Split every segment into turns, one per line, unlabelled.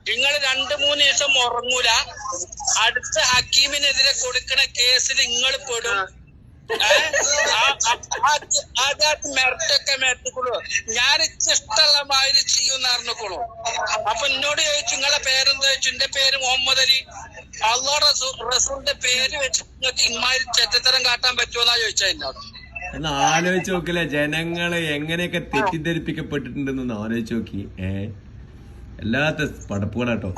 നിങ്ങൾ 2-3 ദിവസം ഉറങ്ങൂല. അടുത്ത ഹക്കീമിനെതിരെ കൊടുക്കണ കേസിൽ നിങ്ങൾ പെടും. മെരട്ടിക്കുള്ളൂ. ഞാൻ ഇഷ്ടമുള്ള മാതിരി ചെയ്യുന്ന അറിഞ്ഞിക്കുള്ളൂ. അപ്പൊ എന്നോട് ചോദിച്ചു നിങ്ങളെ പേരെന്താ ചോദിച്ചു. എന്റെ പേര് മുഹമ്മദ് അലി. അള്ളാഹുടെ റസൂലിന്റെ പേര് വെച്ച് നിങ്ങൾക്ക് ഇമാതിരി ചെറ്റത്തരം കാട്ടാൻ പറ്റുമെന്നാ ചോദിച്ചാ എന്നോട്.
ഒന്ന് ആലോചിച്ച് നോക്കില്ലേ, ജനങ്ങള് എങ്ങനെയൊക്കെ തെറ്റിദ്ധരിപ്പിക്കപ്പെട്ടിട്ടുണ്ടെന്ന് ആലോചിച്ച് നോക്കി. എല്ലാത്ത പടപ്പുകളാട്ടോ.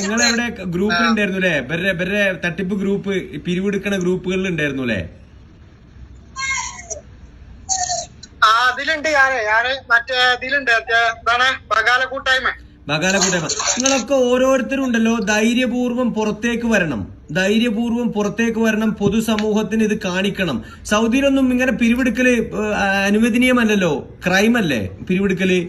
നിങ്ങളെവിടെ ഗ്രൂപ്പിലുണ്ടായിരുന്നു അല്ലേ? ഇവരുടെ തട്ടിപ്പ് ഗ്രൂപ്പ്, പിരിവെടുക്കണ ഗ്രൂപ്പുകളിൽ ഉണ്ടായിരുന്നു അല്ലേ?
അതിലുണ്ട്. ഞാന് മറ്റേ ഇതിലുണ്ട്, ബകാല കൂട്ടായ്മ.
നിങ്ങളൊക്കെ ഓരോരുത്തരും ഉണ്ടല്ലോ, ധൈര്യപൂർവ്വം പുറത്തേക്ക് വരണം. പൊതുസമൂഹത്തിന് ഇത് കാണിക്കണം. സൗദിയിലൊന്നും ഇങ്ങനെ പിരിവെടുക്കല് അനുവദനീയമല്ലല്ലോ, ക്രൈം അല്ലേ പിരിവെടുക്കല്?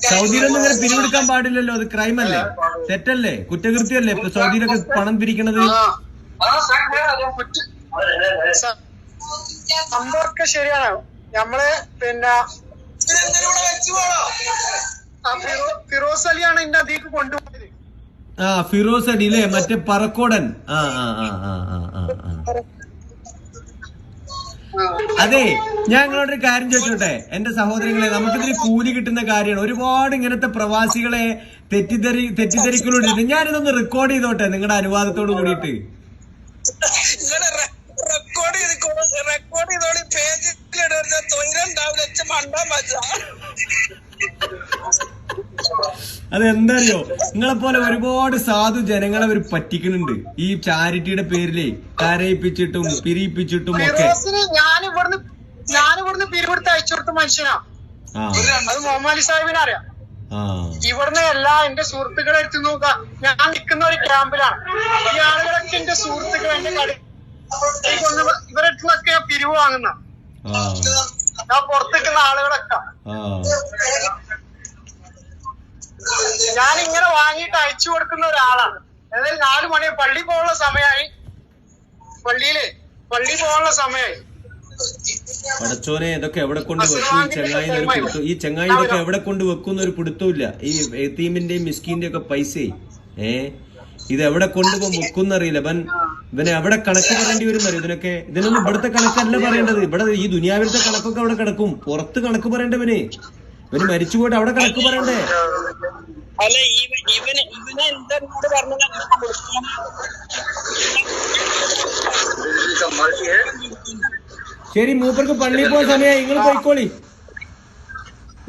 സൗദിയിലൊന്നും ഇങ്ങനെ പിരിവെടുക്കാൻ പാടില്ലല്ലോ, അത് ക്രൈം അല്ലേ, തെറ്റല്ലേ, കുറ്റകൃത്യമല്ലേ ഇപ്പൊ സൗദിയിലൊക്കെ പണം പിരിക്കണത്?
സംഭവമൊക്കെ ശരിയാണ്. നമ്മള് പിന്നെ ഫിറോസ് അലിയാണ് എന്റെ അതിലേക്ക് കൊണ്ടുപോയത്.
ഫിറോസ് അലി അല്ലേ, മറ്റേ പറക്കോടൻ. അതെ, ഞാൻ നിങ്ങളോടൊരു കാര്യം ചോദിച്ചോട്ടെ എന്റെ സഹോദരങ്ങളെ. നമുക്കിതിന് കൂലി കിട്ടുന്ന കാര്യമാണ്. ഒരുപാട് ഇങ്ങനത്തെ പ്രവാസികളെ തെറ്റിദ്ധരിക്കലുണ്ട്. ഞാനിതൊന്ന് റെക്കോർഡ് ചെയ്തോട്ടെ നിങ്ങളുടെ അനുവാദത്തോട് കൂടിയിട്ട്. അതെന്താറിയോ, നിങ്ങളെപ്പോലെ ഒരുപാട് സാധു ജനങ്ങളെ അവർ പറ്റിക്കുന്നുണ്ട് ഈ ചാരിറ്റിയുടെ പേരിലേ, കരയിപ്പിച്ചിട്ടും പിരിയിപ്പിച്ചിട്ടും ഒക്കെ.
ഞാനിവിടുന്ന് പിരിവെടുത്ത് അയച്ചു കൊടുത്ത മനുഷ്യനാ. അത് മുഹമ്മദ് അലി സാഹിബിനെ അറിയാം. ഇവിടുന്ന് എല്ലാ എന്റെ സുഹൃത്തുക്കളെ എടുത്ത് നോക്കുക. ഞാൻ നിൽക്കുന്ന ഒരു ക്യാമ്പിലാണ്. ഈ ആളുകളൊക്കെ എന്റെ സുഹൃത്തുക്കൾ, എന്റെ കളി ഇവരടുത്തൊക്കെ ഞാൻ പിരിവ് വാങ്ങുന്ന. ഞാൻ പുറത്തേക്കുന്ന ആളുകളൊക്കെ ഞാനിങ്ങനെ വാങ്ങിയിട്ട് അയച്ചു കൊടുക്കുന്ന ഒരാളാണ്. അതായത് 4 മണി പള്ളി പോകാനുള്ള സമയമായി. പള്ളി പോകാനുള്ള സമയമായി.
പടച്ചോനെ, ഇതൊക്കെ എവിടെ കൊണ്ട് വെക്കും ഈ ചെങ്ങായി? ഈ ചെങ്ങായി ഇതൊക്കെ എവിടെ കൊണ്ട് വെക്കുന്ന ഒരു പിടുത്തമില്ല. ഈ യതീമിന്റെയും മിസ്കിന്റെയും ഒക്കെ പൈസ ഇത് എവിടെ കൊണ്ടുപോ വെക്കുന്നറിയില്ല. ഇവനെ എവിടെ കണക്ക് പറയേണ്ടി വരും അറിയാം ഇതിനൊക്കെ. ഇതിനൊന്നും ഇവിടുത്തെ കണക്കല്ല പറയേണ്ടത്. ഇവിടെ ഈ ദുനിയാവിലത്തെ കണക്കൊക്കെ അവിടെ കിടക്കും. പുറത്ത് കണക്ക് പറയേണ്ടവന്. ഇവന് മരിച്ചു പോയിട്ട് അവിടെ കണക്ക് പറയണ്ടേ? ശരി, മൂപ്പർക്ക് പള്ളിയിൽ പോകാൻ സമയമായി, നിങ്ങൾ പോയിക്കോളി.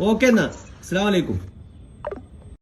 ഓക്കെ എന്നാ, അസ്സലാമു അലൈക്കും.